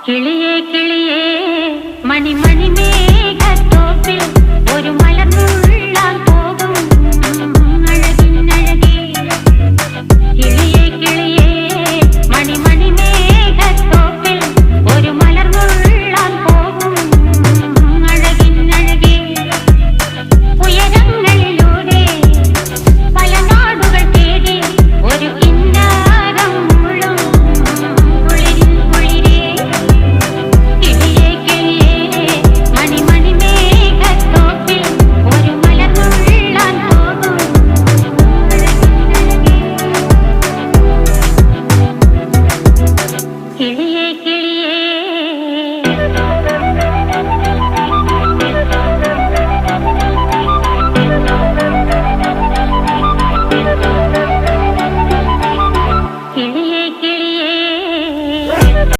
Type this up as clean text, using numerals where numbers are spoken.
കിളിയേ കിളിയേ മണിമണി മേഘത്തോപ്പിൽ ഒരു മലർന്നുള്ളാൻ പോകും അഴകിനഴകേ. കിളിയേ കിളിയേ മണിമണി മേഘത്തോപ്പിൽ ഒരു മലർന്നുള്ളാൻ പോകും അഴകിനഴകേ. ഉയരങ്ങളിലൂടെ പല നാടുകൾ തേടി ഒരു കിന്നാരം മുള്ളും കുളിരിൻ കുളിരേ. കിളിയേ കിളിയേ മണിമണി മേഘത്തോപ്പിൽ ഒരു മലർന്നുള്ളാൻ പോകും അഴകിനഴകേ. കിളിയേ